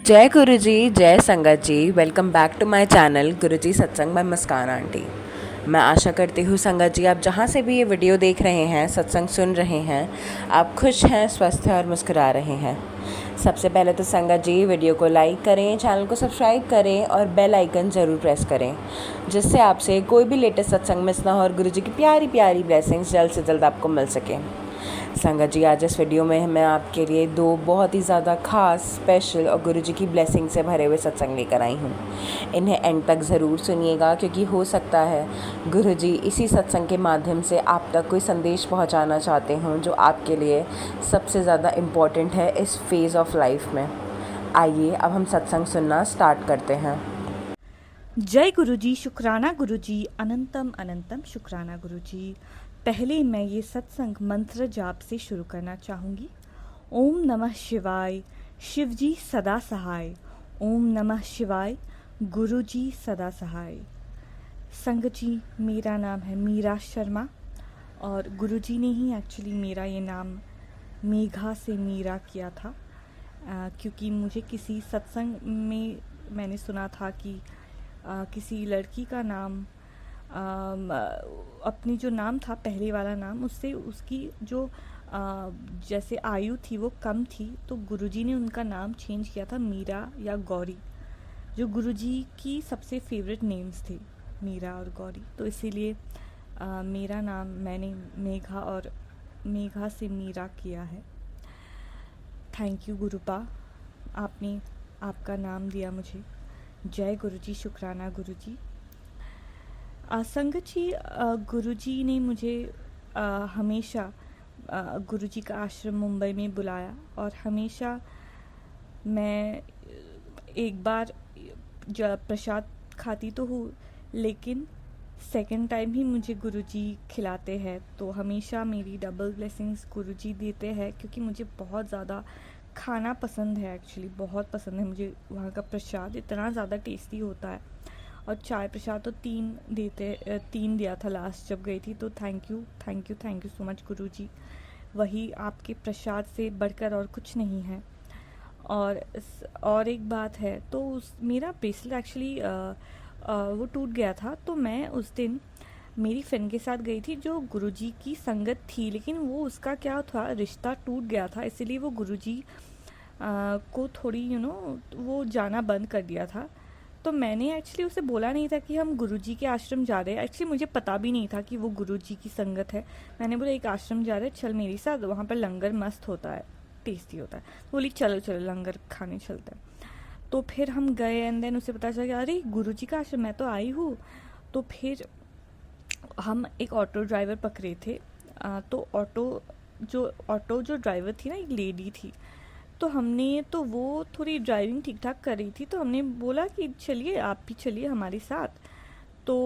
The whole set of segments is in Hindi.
जय गुरु जी, जय संगत जी। Welcome back to my channel Guru ji सत्संग बाय मुस्कान आंटी। मैं आशा करती हूँ संगत जी आप जहाँ से भी ये वीडियो देख रहे हैं, सत्संग सुन रहे हैं, आप खुश हैं, स्वस्थ हैं और मुस्कुरा रहे हैं। सबसे पहले तो संगत जी वीडियो को लाइक करें, चैनल को सब्सक्राइब करें और बेल आइकन ज़रूर प्रेस करें, जिससे आपसे कोई भी लेटेस्ट सत्संग मिस ना हो और गुरु जी की प्यारी प्यारी ब्लेसिंग्स जल्द से जल्द आपको मिल सके। संगत जी आज इस वीडियो में मैं आपके लिए दो बहुत ही ज़्यादा खास, स्पेशल और गुरु जी की ब्लेसिंग से भरे हुए सत्संग लेकर आई हूँ। इन्हें एंड तक ज़रूर सुनिएगा, क्योंकि हो सकता है गुरु जी इसी सत्संग के माध्यम से आप तक कोई संदेश पहुँचाना चाहते हों जो आपके लिए सबसे ज़्यादा इम्पॉर्टेंट है इस फेज़ ऑफ लाइफ में। आइए अब हम सत्संग सुनना स्टार्ट करते हैं। जय गुरुजी, शुक्राना गुरुजी, अनंतम अनंतम शुक्राना गुरुजी। पहले मैं ये सत्संग मंत्र जाप से शुरू करना चाहूँगी। ओम नमः शिवाय, शिवजी सदा सहाय। ओम नमः शिवाय, गुरुजी सदा सहाय। संगत जी, मेरा नाम है मीरा शर्मा और गुरुजी ने ही एक्चुअली मेरा ये नाम मेघा से मीरा किया था, क्योंकि मुझे किसी सत्संग में मैंने सुना था कि किसी लड़की का नाम अपनी जो नाम था, पहले वाला नाम, उससे उसकी जो जैसे आयु थी वो कम थी, तो गुरुजी ने उनका नाम चेंज किया था मीरा या गौरी, जो गुरुजी की सबसे फेवरेट नेम्स थे, मीरा और गौरी। तो इसीलिए मेरा नाम मैंने मेघा और मेघा से मीरा किया है। थैंक यू गुरुपा, आपने आपका नाम दिया मुझे। जय गुरुजी, शुक्राना गुरुजी। संगत जी, गुरुजी ने मुझे हमेशा गुरुजी का आश्रम मुंबई में बुलाया और हमेशा मैं एक बार जब प्रसाद खाती तो हूँ, लेकिन सेकंड टाइम ही मुझे गुरुजी खिलाते हैं, तो हमेशा मेरी डबल ब्लेसिंग्स गुरुजी देते हैं, क्योंकि मुझे बहुत ज़्यादा खाना पसंद है, एक्चुअली बहुत पसंद है मुझे। वहाँ का प्रसाद इतना ज़्यादा टेस्टी होता है, और चाय प्रसाद तो 3 दिया था लास्ट जब गई थी। तो thank you thank you thank you so much Guruji. वही आपके प्रसाद से बढ़कर और कुछ नहीं है। और एक बात है, तो मेरा ब्रेसलेट एक्चुअली वो टूट गया था, तो मैं उस दिन मेरी फ्रेंड के साथ गई थी जो गुरुजी की संगत थी, लेकिन वो उसका क्या था, रिश्ता टूट गया था, इसीलिए वो गुरुजी को थोड़ी वो जाना बंद कर दिया था। तो मैंने एक्चुअली उसे बोला नहीं था कि हम गुरुजी के आश्रम जा रहे हैं। एक्चुअली मुझे पता भी नहीं था कि वो गुरुजी की संगत है। मैंने बोला एक आश्रम जा रहे हैं, चल मेरे साथ, वहाँ पर लंगर मस्त होता है, टेस्टी होता है। तो बोली चलो चलो लंगर खाने चलते हैं। तो फिर हम गए एंड देन उसे पता चला कि अरे गुरुजी का आश्रम, मैं तो आई हूँ। तो फिर हम एक ऑटो ड्राइवर पकड़े थे। तो ऑटो जो ड्राइवर थी ना, एक लेडी थी, तो हमने तो वो थोड़ी ड्राइविंग ठीक ठाक कर रही थी, तो हमने बोला कि चलिए आप भी चलिए हमारे साथ। तो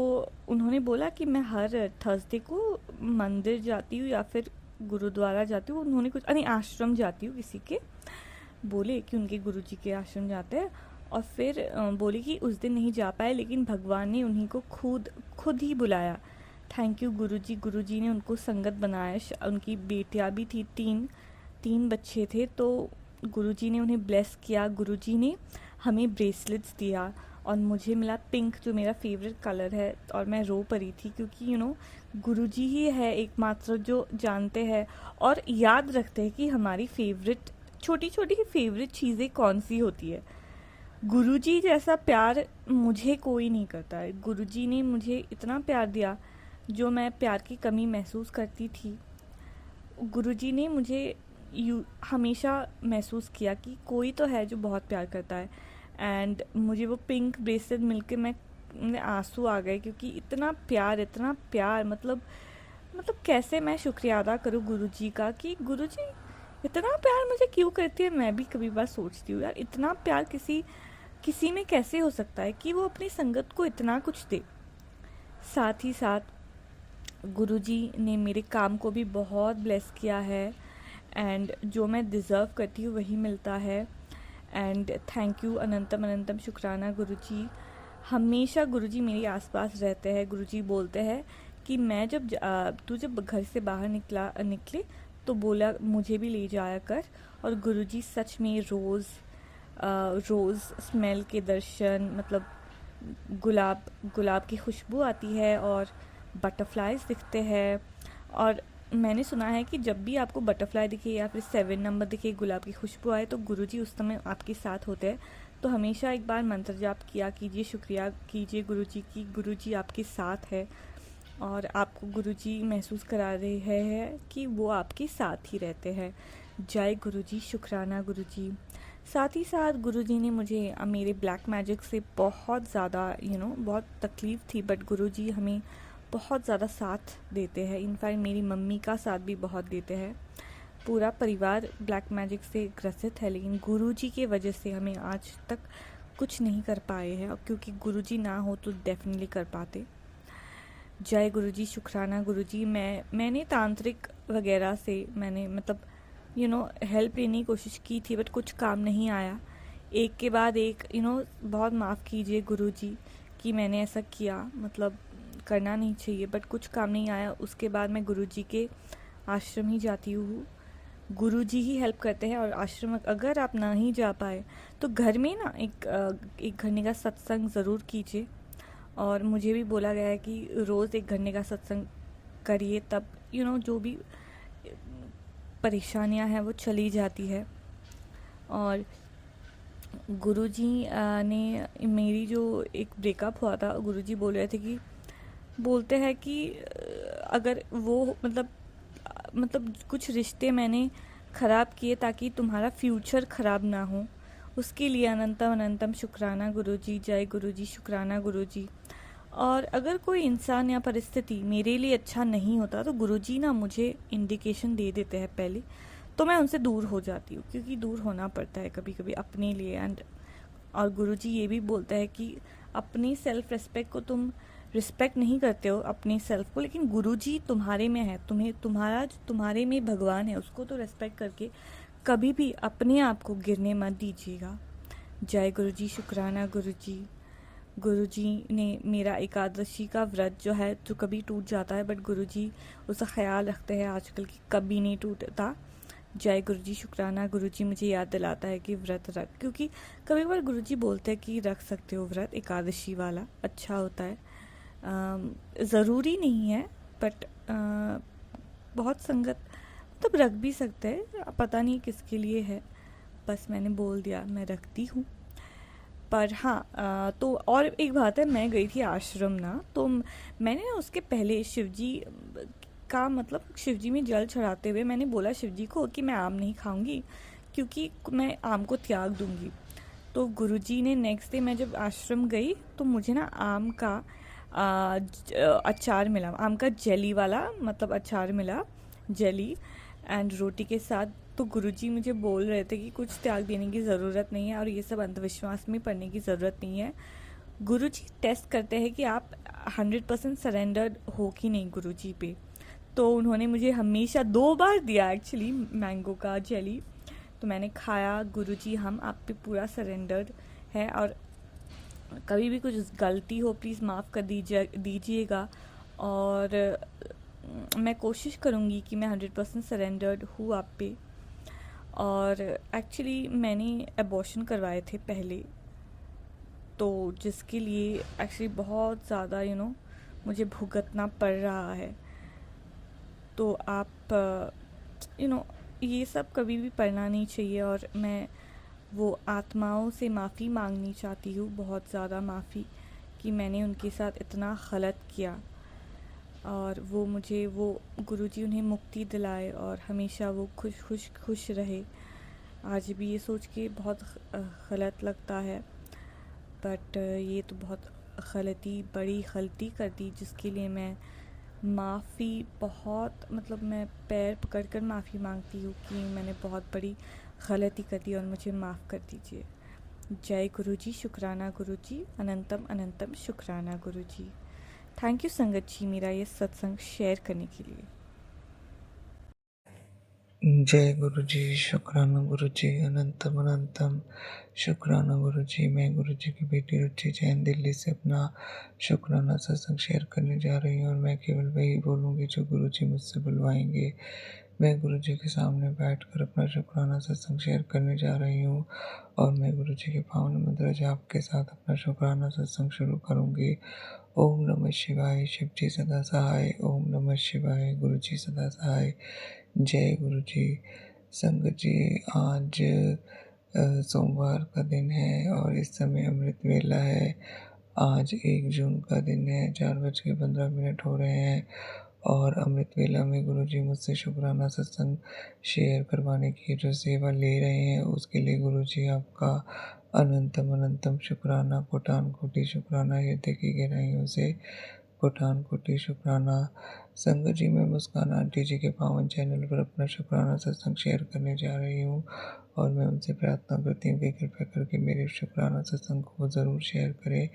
उन्होंने बोला कि मैं हर थर्सडे को मंदिर जाती हूँ या फिर गुरुद्वारा जाती हूँ, उन्होंने कुछ नहीं, आश्रम जाती हूँ किसी के, बोले कि उनके गुरुजी के आश्रम जाते हैं। और फिर बोले कि उस दिन नहीं जा पाए, लेकिन भगवान ने उन्हीं को खुद ही बुलाया। थैंक यू गुरुजी, गुरुजी ने उनको संगत बनाया। उनकी बेटियां भी थी, तीन बच्चे थे, तो गुरुजी ने उन्हें ब्लेस किया। गुरुजी ने हमें ब्रेसलेट्स दिया और मुझे मिला पिंक, जो मेरा फेवरेट कलर है, और मैं रो पड़ी थी, क्योंकि गुरुजी ही है एकमात्र जो जानते हैं और याद रखते हैं कि हमारी फेवरेट, छोटी छोटी फेवरेट चीज़ें कौन सी होती है। गुरुजी जैसा प्यार मुझे कोई नहीं करता है। गुरुजी ने मुझे इतना प्यार दिया, जो मैं प्यार की कमी महसूस करती थी, गुरुजी ने मुझे हमेशा महसूस किया कि कोई तो है जो बहुत प्यार करता है। एंड मुझे वो पिंक ब्रेसलेट मिलके मैं आंसू आ गए, क्योंकि इतना प्यार, मतलब कैसे मैं शुक्रिया अदा करूँ गुरुजी का, कि गुरुजी इतना प्यार मुझे क्यों करती है। मैं भी कभी बार सोचती हूँ यार, इतना प्यार किसी में कैसे हो सकता है कि वो अपनी संगत को इतना कुछ दे। साथ ही साथ गुरुजी ने मेरे काम को भी बहुत ब्लेस किया है, एंड जो मैं डिज़र्व करती हूँ वही मिलता है। एंड थैंक यू, अनंतम अनंतम शुक्राना गुरुजी। हमेशा गुरुजी मेरे आसपास रहते हैं। गुरुजी बोलते हैं कि मैं तू जब घर से बाहर निकले तो बोला मुझे भी ले जाया कर। और गुरुजी सच में रोज़ रोज़ स्मेल के दर्शन, मतलब गुलाब गुलाब की खुशबू आती है और बटरफ्लाइज दिखते हैं। और मैंने सुना है कि जब भी आपको बटरफ्लाई दिखे या फिर 7 नंबर दिखे, गुलाब की खुशबू आए, तो गुरुजी उस समय आपके साथ होते हैं। तो हमेशा एक बार मंत्र जाप किया कीजिए, शुक्रिया कीजिए गुरुजी की, गुरुजी आपके साथ है और आपको गुरुजी महसूस करा रहे हैं कि वो आपके साथ ही रहते हैं। जय गुरुजी, शुक्राना गुरुजी। साथ ही साथ गुरुजी ने मुझे मेरे ब्लैक मैजिक से बहुत ज़्यादा बहुत तकलीफ़ थी, बट गुरुजी हमें बहुत ज़्यादा साथ देते हैं। इनफैक्ट मेरी मम्मी का साथ भी बहुत देते हैं। पूरा परिवार ब्लैक मैजिक से ग्रसित है, लेकिन गुरुजी के वजह से हमें आज तक कुछ नहीं कर पाए हैं, और क्योंकि गुरुजी ना हो तो डेफिनेटली कर पाते। जय गुरुजी, शुक्राना गुरुजी। मैंने तांत्रिक वगैरह से मैंने मतलब हेल्प लेने की कोशिश की थी, बट कुछ काम नहीं आया। एक के बाद एक बहुत माफ़ कीजिए गुरुजी कि मैंने ऐसा किया, मतलब करना नहीं चाहिए, बट कुछ काम नहीं आया। उसके बाद मैं गुरुजी के आश्रम ही जाती हूँ। गुरुजी ही हेल्प करते हैं। और आश्रम अगर आप ना ही जा पाए तो घर में ना एक घंटे का सत्संग ज़रूर कीजिए। और मुझे भी बोला गया है कि रोज़ 1 घंटे का सत्संग करिए, तब जो भी परेशानियां हैं वो चली जाती है। और गुरुजी ने मेरी जो एक ब्रेकअप हुआ था, गुरुजी बोल रहे थे कि बोलते हैं कि अगर वो मतलब कुछ रिश्ते मैंने ख़राब किए ताकि तुम्हारा फ्यूचर ख़राब ना हो, उसके लिए अनंतम अनंतम शुक्राना गुरुजी। जय गुरुजी, शुक्राना गुरुजी। और अगर कोई इंसान या परिस्थिति मेरे लिए अच्छा नहीं होता तो गुरुजी ना मुझे इंडिकेशन दे देते हैं पहले, तो मैं उनसे दूर हो जाती हूँ, क्योंकि दूर होना पड़ता है कभी कभी अपने लिए। और गुरुजी ये भी बोलते हैं कि अपनी सेल्फ रिस्पेक्ट को तुम रिस्पेक्ट नहीं करते हो अपनी सेल्फ को, लेकिन गुरुजी तुम्हारे में है, तुम्हारे में भगवान है, उसको तो रिस्पेक्ट करके कभी भी अपने आप को गिरने मत दीजिएगा। जय गुरुजी, शुक्राना गुरुजी। गुरुजी ने मेरा एकादशी का व्रत जो है जो कभी टूट जाता है, बट गुरुजी उसका ख्याल रखते हैं आजकल कि कभी नहीं टूटता। जय गुरुजी, शुक्राना गुरुजी मुझे याद दिलाता है कि व्रत रख, क्योंकि कभी कभार गुरुजी बोलते हैं कि रख सकते हो व्रत, एकादशी वाला अच्छा होता है। ज़रूरी नहीं है, बट बहुत संगत मतलब रख भी सकते हैं, पता नहीं किसके लिए है, बस मैंने बोल दिया मैं रखती हूँ। पर हाँ, तो और एक बात है, मैं गई थी आश्रम ना, तो मैंने ना उसके पहले शिवजी का मतलब शिवजी में जल चढ़ाते हुए मैंने बोला शिवजी को कि मैं आम नहीं खाऊंगी, क्योंकि मैं आम को त्याग दूंगी। तो गुरुजी ने नेक्स्ट डे मैं जब आश्रम गई तो मुझे ना आम का अचार मिला, आम का जेली वाला मतलब अचार मिला, जेली एंड रोटी के साथ। तो गुरुजी मुझे बोल रहे थे कि कुछ त्याग देने की ज़रूरत नहीं है और ये सब अंधविश्वास में पड़ने की ज़रूरत नहीं है। गुरुजी टेस्ट करते हैं कि आप 100% सरेंडर्ड हो कि नहीं गुरुजी पे। तो उन्होंने मुझे हमेशा 2 बार दिया एक्चुअली मैंगो का जेली, तो मैंने खाया। गुरुजी हम आप पे पूरा सरेंडर्ड है, और कभी भी कुछ गलती हो प्लीज़ माफ़ कर दीजिएगा। और मैं कोशिश करूँगी कि मैं 100% सरेंडर्ड हूँ आप पे। और एक्चुअली मैंने अबॉर्शन करवाए थे पहले, तो जिसके लिए एक्चुअली बहुत ज़्यादा मुझे भुगतना पड़ रहा है। तो आप ये सब कभी भी पढ़ना नहीं चाहिए, और मैं वो आत्माओं से माफ़ी मांगनी चाहती हूँ, बहुत ज़्यादा माफ़ी, कि मैंने उनके साथ इतना गलत किया। और वो गुरुजी उन्हें मुक्ति दिलाए और हमेशा वो खुश रहे। आज भी ये सोच के बहुत गलत लगता है, बट ये तो बहुत बड़ी गलती कर दी, जिसके लिए मैं माफ़ी बहुत मतलब मैं पैर पकड़कर माफ़ी मांगती हूँ कि मैंने बहुत बड़ी गलती कर दी और मुझे माफ़ कर दीजिए। जय गुरुजी, शुक्राना गुरुजी, अनंतम अनंतम शुक्राना गुरुजी। थैंक यू संगत जी मेरा ये सत्संग शेयर करने के लिए। जय गुरु जी, शुक्राना गुरु जी, अनंतम अनंतम शुक्राना गुरु जी। मैं गुरु जी की बेटी रुचि जैन दिल्ली से अपना शुक्राना सत्संग शेयर करने जा रही हूँ, और मैं केवल वही बोलूँगी जो गुरु जी मुझसे बुलवाएंगे। मैं गुरुजी के सामने बैठकर अपना शुक्राना सत्संग शेयर करने जा रही हूँ और मैं गुरुजी के पावन मंत्र जाप के साथ अपना शुक्राना सत्संग शुरू करूँगी। ओम नमः शिवाय, शिव जी सदा सहाय। ओम नमः शिवाय, गुरु जी सदा सहाय। जय गुरु जी। संगत जी, आज सोमवार का दिन है और इस समय अमृत वेला है। आज 1 जून का दिन है, 4:15 हो रहे हैं और अमृत वेला में गुरु जी मुझसे शुक्राना सत्संग शेयर करवाने की जो सेवा ले रहे हैं, उसके लिए गुरु जी आपका अनंतम अनंतम शुक्राना, कोटान कोटि शुक्राना, हृदय की गहराइयों से कोटान कोटि शुक्राना। संगत जी, मैं मुस्कान आंटी जी के पावन चैनल पर अपना शुक्राना सत्संग शेयर करने जा रही हूँ और मैं उनसे प्रार्थना करती हूँ कि कृपया करके मेरे शुक्राना सत्संग को ज़रूर शेयर करें,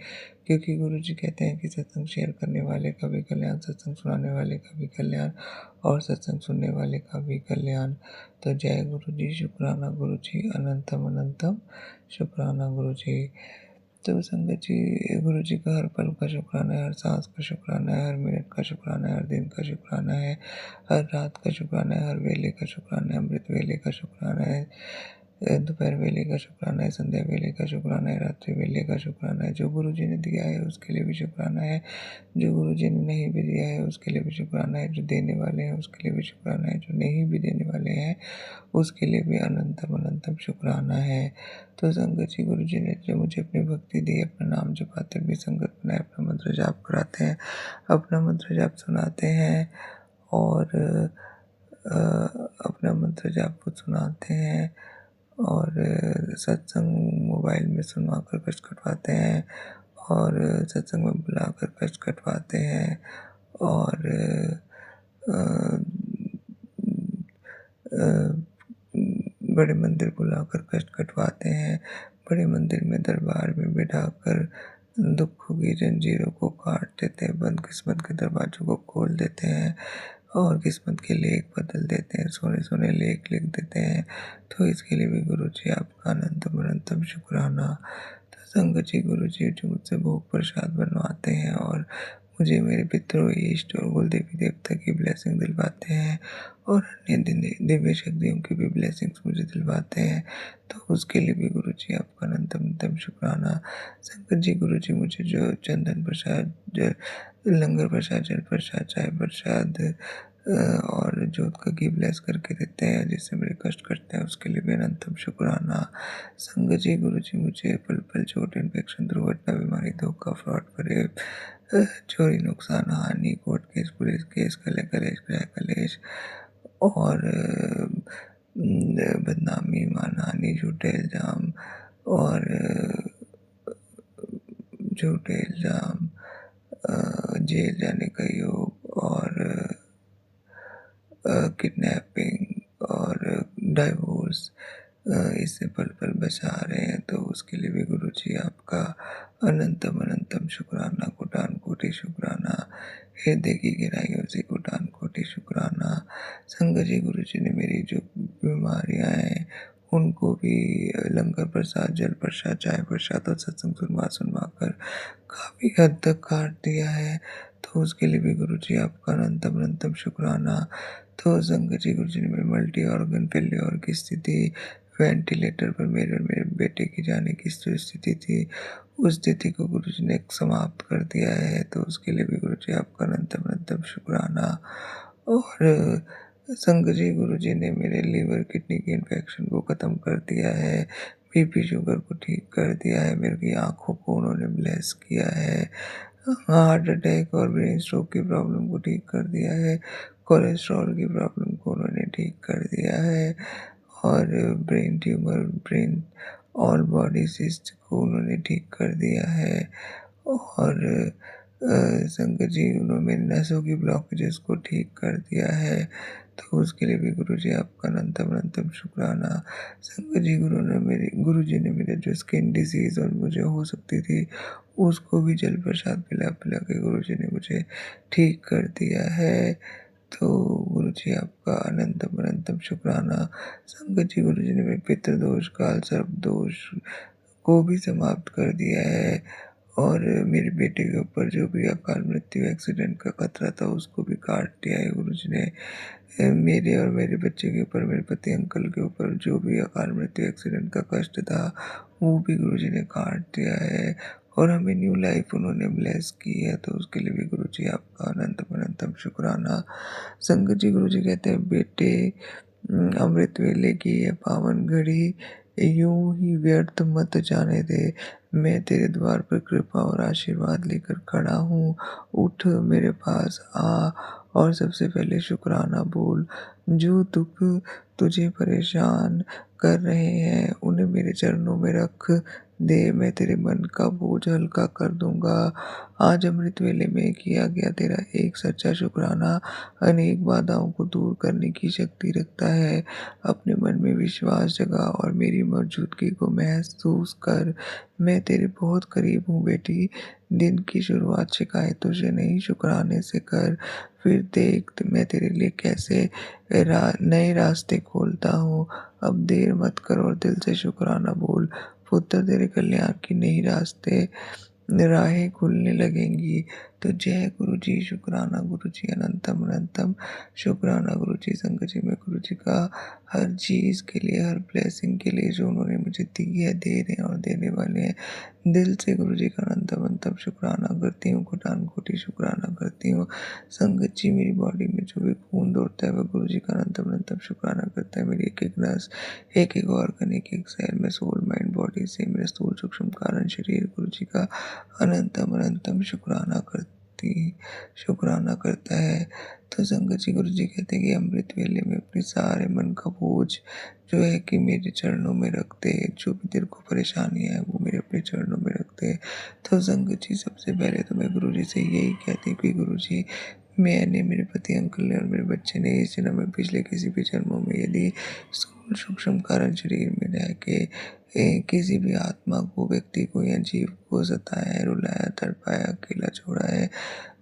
क्योंकि गुरु जी कहते हैं कि सत्संग शेयर करने वाले का भी कल्याण, सत्संग सुनाने वाले का भी कल्याण और सत्संग सुनने वाले का भी कल्याण। तो जय गुरु जी, शुक्राना गुरु जी, अनंतम अनंतम शुक्राना गुरु जी। तो संगत जी, गुरु जी का हर पल का शुक्राना है, हर सांस का शुक्राना है, हर मिनट का शुक्राना है, हर दिन का शुक्राना है, हर रात का शुक्राना है, हर वेले का शुक्राना है, अमृत वेले का शुक्राना है, दोपहर वेले का शुक्राना है, संध्या वेले का शुक्राना है, रात्रि वेले का शुक्राना है। जो गुरु जी ने दिया है उसके लिए भी शुक्राना है, जो गुरु जी ने नहीं भी दिया है उसके लिए भी शुक्राना है, जो देने वाले हैं उसके लिए भी शुक्राना है, जो नहीं भी देने वाले हैं उसके लिए भी अनंतम अनंतम शुक्राना है। तो संगत जी, गुरु जी ने जो मुझे अपनी भक्ति दी, अपना नाम जपाते भी संगत बनाए, अपना मंत्र जाप कराते हैं, अपना मंत्र जाप सुनाते हैं और अपना मंत्र जाप को सुनाते हैं और सत्संग मोबाइल में सुनवा कर कष्ट कटवाते हैं और सत्संग में बुलाकर कष्ट कटवाते हैं और अ, अ, बड़े मंदिर बुलाकर कष्ट कटवाते हैं, बड़े मंदिर में दरबार में बिठाकर दुखों की जंजीरों को काट देते हैं, बदकिस्मत के दरवाजों को खोल देते हैं और किस्मत के लेख बदल देते हैं, सोने सोने लेख लिख देते हैं। तो इसके लिए भी गुरु जी आपका अनंतम अनंतम शुक्राना। तो संगत जी, गुरु जी जो मुझसे भोग प्रसाद बनवाते हैं और मुझे मेरे पितरों, इष्ट और कुल देवी देवता की ब्लेसिंग दिलवाते हैं और अन्य दिव्य शक्तियों की भी ब्लेसिंग्स मुझे दिलवाते हैं, तो उसके लिए भी गुरु जी आपका अनंतम अनंतम शुक्राना। संगत जी, गुरु जी मुझे जो चंदन प्रसाद, लंगर प्रसाद, जल प्रसाद, चाय प्रसाद और जोत का घी ब्लेस करके देते हैं, जिससे मेरे कष्ट करते हैं, उसके लिए भी अनंतम शुक्राना। संगत जी, गुरु जी मुझे पल पल चोट, इन्फेक्शन, दुर्घटना, बीमारी, धोखा, फ्रॉड, फरेब, चोरी, नुकसान, हानि, कोर्ट केस, पुलिस केस, कले कलेश, गृह कलेश और बदनामी, मानहानि, झूठे इल्ज़ाम और झूठे इल्ज़ाम, जेल जाने का योग और किडनैपिंग और डाइवोर्स, इससे पल पल बचा रहे हैं, तो उसके लिए भी गुरु जी आपका अनंतम अनंतम शुक्राना, कोटान कोटि शुक्राना, हृदय की गहराइयों से कोटान कोटि शुक्राना। संगत जी, गुरु जी ने मेरी जो बीमारियां हैं उनको भी लंगर प्रसाद, जल प्रसाद, चाय प्रसाद और सत्संग सुनवा सुनवा कर काफ़ी हद तक काट दिया है, तो उसके लिए भी गुरु जी आपका अनंतम अनंतम शुक्राना। तो संगत जी, गुरु जी ने मेरे मल्टी ऑर्गन फेल्योर की स्थिति, वेंटिलेटर पर मेरे और मेरे बेटे की जाने की जो स्थिति थी, उस स्थिति को गुरु जी ने समाप्त कर दिया है, तो उसके लिए भी गुरु जी आपका अनंतम अनंतम शुक्राना। और संगत जी, गुरु जी ने मेरे लीवर किडनी की इन्फेक्शन को ख़त्म कर दिया है, बीपी शुगर को ठीक कर दिया है, मेरे की आँखों को उन्होंने ब्लेस किया है, हार्ट अटैक और ब्रेन स्ट्रोक की प्रॉब्लम को ठीक कर दिया है, कोलेस्ट्रॉल की प्रॉब्लम को उन्होंने ठीक कर दिया है और brain tumour, brain all body cyst को उन्होंने ठीक कर दिया है और संगत जी, उन्होंने मेरी नसों की ब्लॉकेजेस को ठीक कर दिया है, तो उसके लिए भी गुरु जी आपका अनंतम अनंतम शुक्राना। संगत जी, गुरु जी ने मेरे जो स्किन डिजीज़ और मुझे हो सकती थी उसको भी जल प्रसाद पिला पिला के गुरु जी ने मुझे ठीक कर दिया है, तो गुरु जी आपका अनंतम अनंतम शुक्राना। संगत जी, गुरु जी ने मेरे पितृदोष, काल सर्प दोष को भी समाप्त कर दिया है और मेरे बेटे के ऊपर जो भी अकाल मृत्यु एक्सीडेंट का खतरा था उसको भी काट दिया है गुरु जी ने। मेरे और मेरे बच्चे के ऊपर, मेरे पति अंकल के ऊपर जो भी अकाल मृत्यु एक्सीडेंट का कष्ट था वो भी गुरुजी ने काट दिया है और हमें न्यू लाइफ उन्होंने ब्लेस की है। तो उसके लिए भी गुरुजी आपका अनंतम अनंतम शुक्राना। संगत जी, गुरुजी कहते हैं बेटे, अमृत वेले की ये पावन घड़ी यूं ही व्यर्थ मत जाने दे। मैं तेरे द्वार पर कृपा और आशीर्वाद लेकर खड़ा हूँ। उठ मेरे पास आ और सबसे पहले शुक्राना बोल। जो दुख तुझे परेशान कर रहे हैं उन्हें मेरे चरणों में रख दे। मैं तेरे मन का बोझ हल्का कर दूंगा। आज अमृत वेले में किया गया तेरा एक सच्चा शुक्राना अनेक बाधाओं को दूर करने की शक्ति रखता है। अपने मन में विश्वास जगा और मेरी मौजूदगी को महसूस कर। मैं तेरे बहुत करीब हूँ बेटी। दिन की शुरुआत शिकायतों से नहीं, शुक्राने से कर। फिर देख मैं तेरे लिए कैसे नए रास्ते खोलता हूँ। अब देर मत कर और दिल से शुक्राना बोल। पुत्र, तेरे कल्याण की नई राहें खुलने लगेंगी। तो जय गुरु जी, शुक्राना गुरु जी, अनंतम अनंतम शुक्राना गुरु जी। संगत जी, मैं गुरु जी का हर चीज़ के लिए, हर ब्लेसिंग के लिए जो उन्होंने मुझे दी है, दे रहे हैं और देने वाले हैं, दिल से गुरु जी का अनंतम अनंतम शुक्राना करती हूँ, कोटान कोटि शुक्राना करती हूँ। संगत जी, मेरी बॉडी में जो भी खून दौड़ता है वह गुरु जी का अनंतम अनंतम शुक्राना करता है। मेरी एक एक नस, एक एक ऑर्गन, एक एक सेल में, सोल माइंड बॉडी से मेरे स्थूल सूक्ष्म कारण शरीर गुरु जी का अनंतम अनंतम शुक्राना करता है। तो संगत जी, गुरु जी कहते हैं कि अमृत वेले में अपने सारे मन का बोझ जो है कि मेरे चरणों में रखते। जो भी तेरे को परेशानी है वो मेरे अपने चरणों में रखते। तो संगत जी, सबसे पहले तो मैं गुरु जी से यही कहती हूँ कि गुरु जी, मैंने, मेरे पति अंकल ने और मेरे बच्चे ने इस जन्म में, पिछले किसी भी जन्मों में यदि स्थूल सूक्ष्म कारण शरीर में रह के किसी भी आत्मा को, व्यक्ति को या जीव को सताया है, रुलाया, तड़पाया, अकेला छोड़ा है,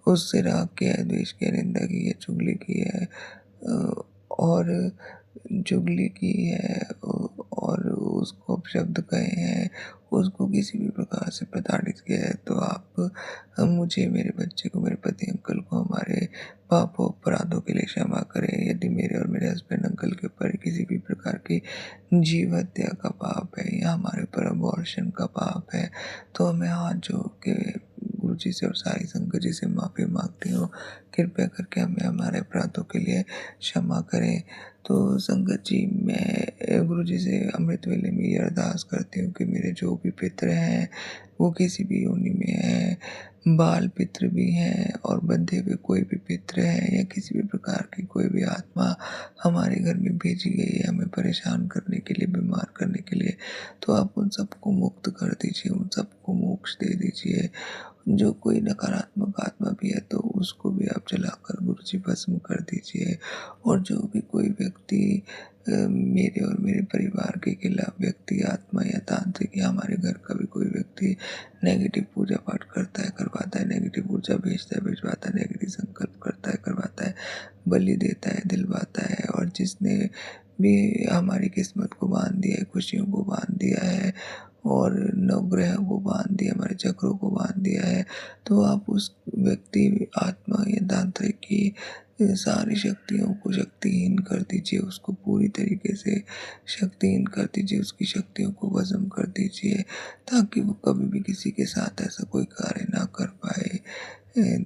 उससे राग किया है, द्वेष किया, निंदा की है, चुगली की है, और चुगली की है और उसको अपशब्द कहे हैं, उसको किसी भी प्रकार से प्रताड़ित किया है, तो आप मुझे, मेरे बच्चे को, मेरे पति अंकल को हमारे पापों अपराधों के लिए क्षमा करें। यदि मेरे और मेरे हस्बैंड अंकल के ऊपर किसी भी प्रकार की जीव हत्या का पाप है या हमारे ऊपर अबॉर्शन का पाप है, तो मैं हाथ जोड़ के गुरु जी से और सारी संगत जी से माफ़ी मांगती हूँ। कृपया करके हमें हमारे अपराधों के लिए क्षमा करें। तो संगत जी, मैं गुरु जी से अमृत वेले में ये अरदास करती हूँ कि मेरे जो भी पितृ हैं वो किसी भी योनि में हैं, बाल पितृ भी हैं और बंधे हुए कोई भी पितृ हैं, या किसी भी प्रकार की कोई भी आत्मा हमारे घर में भेजी गई है हमें परेशान करने के लिए, बीमार करने के लिए, तो आप उन सबको मुक्त कर दीजिए, उन सबको मोक्ष दे दीजिए। जो कोई नकारात्मक आत्मा भी है तो उसको भी आप जलाकर गुरु जी भस्म कर दीजिए। और जो भी कोई व्यक्ति मेरे और मेरे परिवार के खिलाफ, व्यक्ति, आत्मा या तांत्रिक, या हमारे घर का भी कोई व्यक्ति नेगेटिव पूजा पाठ करता है, करवाता है, नेगेटिव ऊर्जा भेजता है, भिजवाता है, नेगेटिव संकल्प करता है, करवाता है, बलि देता है, दिलवाता है, और जिसने भी हमारी किस्मत को बांध दिया है, खुशियों को बांध दिया है और नवग्रहों को बांध दिया, हमारे चक्रों को बांध दिया है, तो आप उस व्यक्ति, आत्मा या तांत्रिक की सारी शक्तियों को शक्तिहीन कर दीजिए, उसको पूरी तरीके से शक्तिहीन कर दीजिए, उसकी शक्तियों को भस्म कर दीजिए, ताकि वो कभी भी किसी के साथ ऐसा कोई कार्य ना कर पाए।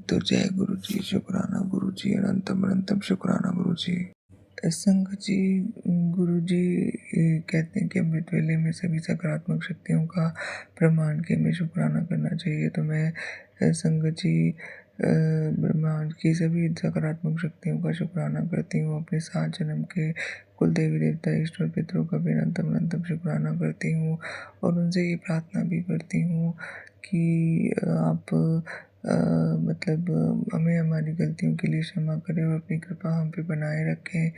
तो जय गुरु जी, शुक्राना गुरु जी, अनंतम अनंतम शुक्राना गुरु जी। संगत जी, गुरु जी कहते हैं कि अमृत वेले में सभी सकारात्मक शक्तियों का प्रमाण के हमें शुक्राना करना चाहिए। तो मैं संगत जी ब्रह्मांड की सभी सकारात्मक शक्तियों का शुक्राना करती हूँ। अपने 7 जन्म के कुल देवी देवता, ईश्वर, पितरों का भी अनंतम अनंतम शुक्राना करती हूँ और उनसे ये प्रार्थना भी करती हूँ कि आप मतलब हमें हमारी गलतियों के लिए क्षमा करें और अपनी कृपा हम पे बनाए रखें,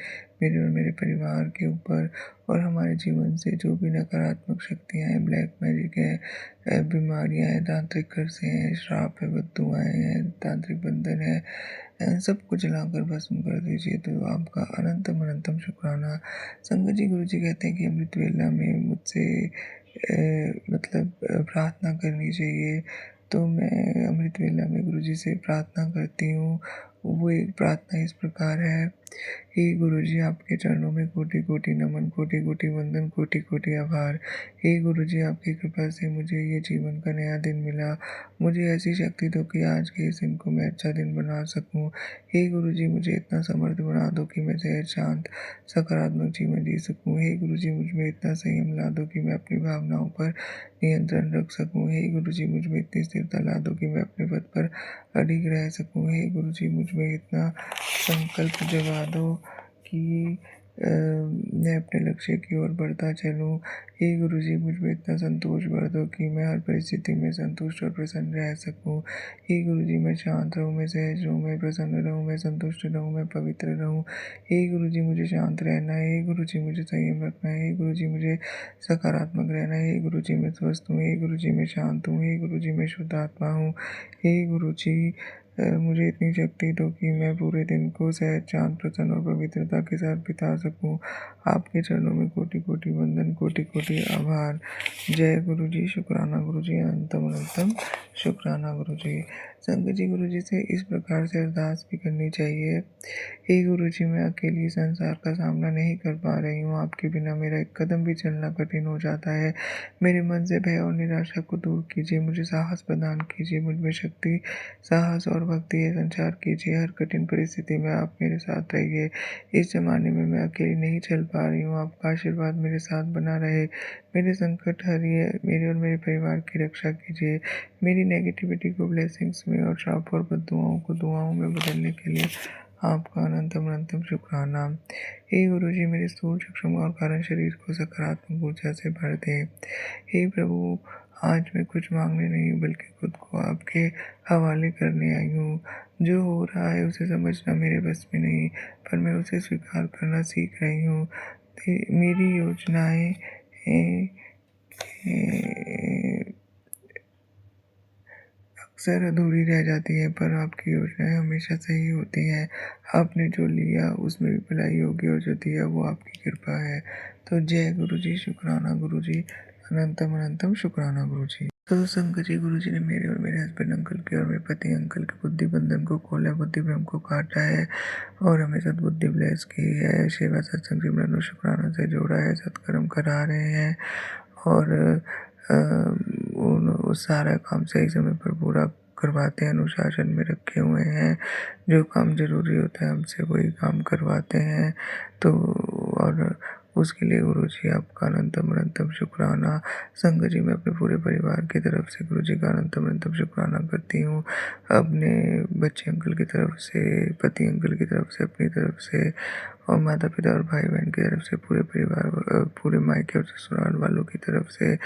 मेरे और मेरे परिवार के ऊपर, और हमारे जीवन से जो भी नकारात्मक शक्तियाँ हैं, ब्लैक मैजिक है, बीमारियाँ हैं, तांत्रिक कर्ज हैं, श्राप है, बद्दुआएँ हैं, तांत्रिक बंधन है, सबको जलाकर भस्म कर दीजिए। तो आपका अनंतम अनंतम शुक्राना। संगत जी, गुरु जी कहते हैं कि अमृत वेला में मुझसे मतलब प्रार्थना करनी चाहिए। तो मैं अमृत वेला में गुरु जी से प्रार्थना करती हूँ। वो एक प्रार्थना इस प्रकार है हे गुरु जी, आपके चरणों में कोटि कोटि नमन, कोटि कोटि वंदन, कोटि कोटि आभार। हे गुरु जी, आपकी कृपा से मुझे ये जीवन का नया दिन मिला। मुझे ऐसी शक्ति दो कि आज के इस दिन को मैं अच्छा दिन बना सकूं। हे गुरु जी, मुझे इतना समर्थ बना दो कि मैं सहज शांत सकारात्मक जीवन जी सकूं। हे गुरु जी, मुझ में इतना संयम ला दो कि मैं अपनी भावनाओं पर नियंत्रण रख सकूं। हे गुरु जी, मुझ में इतनी स्थिरता ला दो कि मैं अपने पद पर अडिग रह सकूं। हे गुरु जी, मुझ में इतना संकल्प जगा दो कि मैं अपने लक्ष्य की ओर बढ़ता चलूं। हे गुरु जी, मुझ में इतना संतोष भर दो कि मैं हर परिस्थिति में संतुष्ट और प्रसन्न रह सकूं। हे गुरु जी, मैं शांत रहूं, मैं सहज रहूं, मैं प्रसन्न रहूं, मैं संतुष्ट रहूं, मैं पवित्र रहूं। हे गुरु जी, मुझे शांत रहना है। हे गुरु जी, मुझे संयम रखना है। हे गुरु जी, मुझे सकारात्मक रहना है। हे गुरु जी, मैं स्वस्थ हूँ। हे गुरु जी, मैं शांत हूँ। हे गुरु जी, मैं शुद्ध आत्मा हूँ। हे गुरु जी, मुझे इतनी शक्ति दो कि मैं पूरे दिन को सहज शांत प्रसन्न और पवित्रता के साथ बिता सकूं। आपके चरणों में कोटि कोटि वंदन, कोटि कोटि आभार। जय गुरु जी, शुक्राना गुरु जी, अनंतम अनंतम शुक्राना गुरु जी। संगत जी, गुरु जी से इस प्रकार से अरदास भी करनी चाहिए। हे गुरु जी, मैं अकेली संसार का सामना नहीं कर पा रही हूँ। आपके बिना मेरा एक कदम भी चलना कठिन हो जाता है। मेरे मन से भय और निराशा को दूर कीजिए, मुझे साहस प्रदान कीजिए, मुझ में शक्ति, साहस और भक्ति का संचार कीजिए। हर कठिन परिस्थिति में आप मेरे साथ रहिए। इस जमाने में मैं अकेली नहीं चल पा रही हूँ। आपका आशीर्वाद मेरे साथ बना रहे। मेरे संकट हरिए, मेरे और मेरे परिवार की रक्षा कीजिए। मेरी नेगेटिविटी को ब्लेसिंग्स में और श्राप और बद्दुआओं को दुआओं में बदलने के लिए आपका अनंतम अनंतम शुक्राना। हे गुरु जी, मेरे स्थूल सूक्ष्म और कारण शरीर को सकारात्मक ऊर्जा से भर दें। हे प्रभु, आज मैं कुछ मांगने नहीं बल्कि खुद को आपके हवाले करने आई हूँ। जो हो रहा है उसे समझना मेरे बस में नहीं, पर मैं उसे स्वीकार करना सीख रही हूँ। मेरी योजनाएं अक्सर अधूरी रह जाती है, पर आपकी योजनाएं हमेशा सही होती हैं। आपने जो लिया उसमें भी भलाई होगी और जो दिया वो आपकी कृपा है। तो जय गुरु जी, शुक्राना गुरु जी, अनंतम अनंतम शुक्राना गुरु जी। तो शंकर जी, गुरु जी ने मेरे और मेरे हस्बैंड अंकल के और मेरे पति अंकल के बुद्धि बंधन को खोला, बुद्धि भ्रम को काटा है और हमें सद्बुद्धि ब्लेस की है। सेवा सत्संग सिमरन और शुक्राना से जोड़ा है, सत्कर्म करा रहे हैं और वो सारा काम सही समय पर पूरा करवाते हैं, अनुशासन में रखे हुए हैं। जो काम ज़रूरी होता है हमसे वही काम करवाते हैं। तो और उसके लिए गुरु जी आपका अनंतम अनंतम शुक्राना। संगत जी, मैं अपने पूरे परिवार की तरफ से गुरु जी का अनंतम अनंतम शुक्राना करती हूँ। अपने बच्चे अंकल की तरफ से, पति अंकल की तरफ से, अपनी तरफ से और माता पिता और भाई बहन की तरफ से, पूरे परिवार, पूरे मायके और ससुराल वालों की तरफ से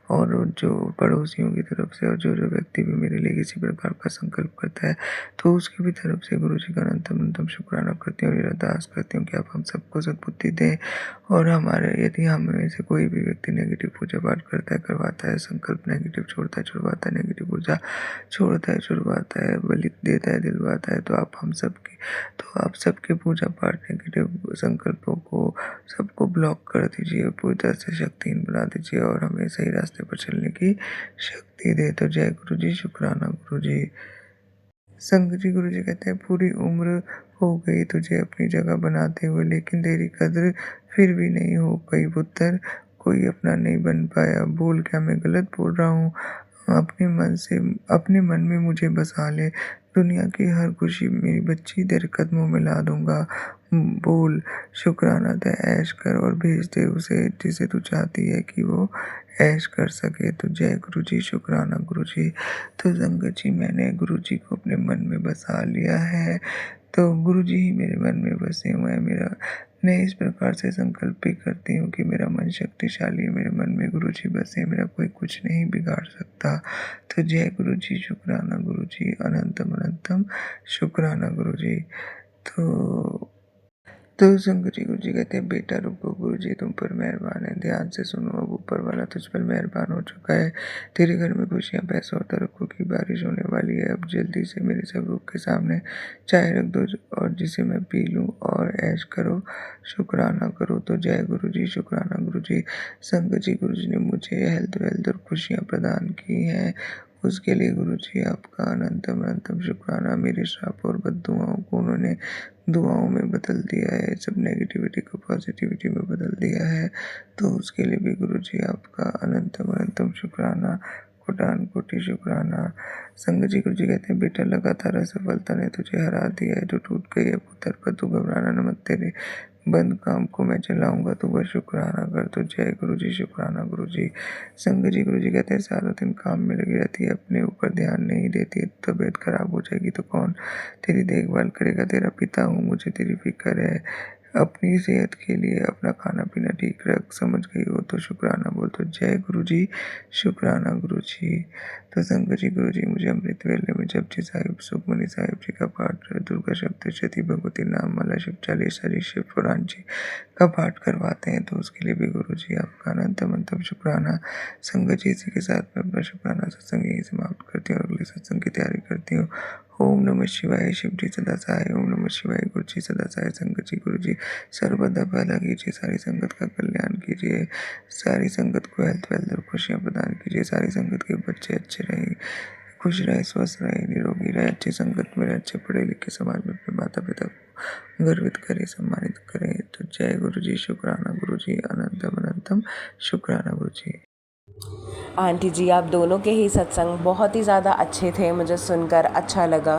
और जो पड़ोसियों की तरफ से और जो जो व्यक्ति भी मेरे लिए किसी प्रकार का संकल्प करता है तो उसकी भी तरफ से गुरु जी का अनंतम अनंतम शुक्राना करती हूँ और ये अरदास करती हूँ कि आप हम सबको सद्बुद्धि दें। और हमारे यदि हम में से कोई भी व्यक्ति नेगेटिव पूजा पाठ करता है, करवाता है, संकल्प नेगेटिव छोड़ता है, छुड़वाता है, नेगेटिव ऊर्जा छोड़ता है, छुड़वाता है, बलि देता है, दिलवाता है, तो आप सबके पूजा पाठ नेगेटिव संकल्पों को सबको ब्लॉक कर दीजिए, पूरी तरह से शक्तिहीन बना दीजिए और हमें सही रास्ते पर चलने की शक्ति दे। तो जय गुरु जी, शुक्राना गुरु जी। संगत जी, गुरु जी कहते हैं, पूरी उम्र हो गई तुझे अपनी जगह बनाते हुए, लेकिन तेरी कद्र फिर भी नहीं हो पाई पुत्र, कोई अपना नहीं बन पाया। बोल क्या मैं गलत बोल रहा हूँ? अपने मन में मुझे बसा ले, दुनिया की हर खुशी मेरी बच्ची तेरे कदमों में ला दूंगा। बोल शुक्राना दे, ऐश कर और भेज दे उसे जिसे तू चाहती है कि वो ऐश कर सके। तो जय गुरु जी, शुक्राना गुरु जी। तो संगत जी, मैंने गुरु जी को अपने मन में बसा लिया है, तो गुरु जी ही मेरे मन में बसे हुए हैं। मैं इस प्रकार से संकल्प भी करती हूँ कि मेरा मन शक्तिशाली है, मेरे मन में गुरु जी बसे, मेरा कोई कुछ नहीं बिगाड़ सकता। तो जय गुरु जी, शुक्राना गुरु जी, अनंतम अनंतम शुक्राना गुरु जी। तो शंकर जी, गुरु जी कहते हैं, बेटा रुको, गुरु जी तुम पर मेहरबान है, ध्यान से सुनो, अब ऊपर वाला तुझ पर मेहरबान हो चुका है। तेरे घर में खुशियाँ, पैसा और तरक्कों की बारिश होने वाली है। अब जल्दी से मेरे सब रूप के सामने चाय रख दो और जिसे मैं पी लूँ और ऐश करो, शुक्राना करो। तो जय गुरु जी, शुक्राना गुरु जी। शंकर जी, गुरु जी ने मुझे हेल्थ वेल्थ और खुशियाँ प्रदान की हैं। उसके लिए गुरुजी आपका अनंतम अनंतम शुक्राना। मेरे श्राप और बद्दुआओं को उन्होंने दुआओं में बदल दिया है, सब नेगेटिविटी को पॉजिटिविटी में बदल दिया है, तो उसके लिए भी गुरुजी आपका अनंतम अनंतम शुक्राना, कोटान कोटि शुक्राना। संगत जी गुरुजी कहते हैं, बेटा लगातार असफलता ने तुझे हरा दिया है, जो टूट गई है पुत्र, पर तू घबराना न मत, तेरे बंद काम को मैं चलाऊंगा, तू बस शुक्राना कर। तो जय गुरुजी, शुक्राना गुरुजी। संगत जी गुरुजी कहते हैं, सारा दिन काम में लगी रहती है, अपने ऊपर ध्यान नहीं देती, तबीयत खराब हो जाएगी तो कौन तेरी देखभाल करेगा? तेरा पिता हूँ, मुझे तेरी फिक्र है, अपनी सेहत के लिए अपना खाना पीना ठीक रख, समझ गई हो तो शुक्राना बोल। तो जय गुरुजी, शुक्राना गुरुजी। तो संगत जी गुरुजी मुझे अमृत वेले में जपजी साहिब, सुखमनी साहिब जी का पाठ, दुर्गा सप्तशती, भगवती नाम माला, शिव चालीसा जी, शिव पुराण जी का पाठ करवाते हैं, तो उसके लिए भी गुरुजी आपका अनंतम अनंतम शुक्राना। संगत जी इसी के साथ मैं अपना शुक्राना सत्संग यही समाप्त करती हूँ और अगले सत्संग की तैयारी करती हूँ। ओम नमः शिवाय, शिव जी सदा सहाय। ओम नमः शिवाय, गुरु जी सदा सहाय। संगत जी गुरु जी सर्वदा भला कीजिए, सारी संगत का कल्याण कीजिए, सारी संगत को हेल्थ वेल्थ और खुशियाँ प्रदान कीजिए, सारी संगत के बच्चे अच्छे रहें, खुश रहे, स्वस्थ रहे, निरोगी रहे, अच्छी संगत में रहे, अच्छे पढ़े लिखे समाज में अपने माता पिता को गर्वित करें, सम्मानित करें। तो जय गुरु जी, शुक्राना गुरु जी, अनंतम अनंतम शुक्राना गुरु जी। आंटी जी आप दोनों के ही सत्संग बहुत ही ज़्यादा अच्छे थे, मुझे सुनकर अच्छा लगा।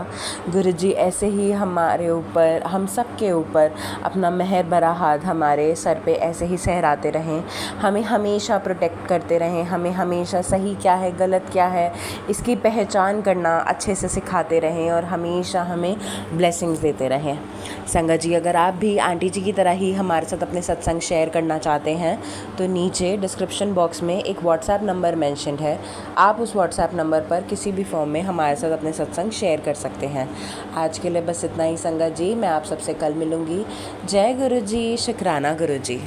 गुरुजी ऐसे ही हमारे ऊपर, हम सब के ऊपर अपना मेहर भरा हाथ हमारे सर पे ऐसे ही सहराते रहें, हमें हमेशा प्रोटेक्ट करते रहें, हमें हमेशा सही क्या है गलत क्या है इसकी पहचान करना अच्छे से सिखाते रहें और हमेशा हमें ब्लेसिंग्स देते रहें। संगत जी अगर आप भी आंटी जी की तरह ही हमारे साथ अपने सत्संग शेयर करना चाहते हैं तो नीचे डिस्क्रिप्शन बॉक्स में एक व्हाट्सएप नंबर मेंशन्ड है, आप उस व्हाट्सएप नंबर पर किसी भी फॉर्म में हमारे साथ अपने सत्संग शेयर कर सकते हैं। आज के लिए बस इतना ही संगत जी, मैं आप सबसे कल मिलूँगी। जय गुरु जी, शुक्राना गुरु जी।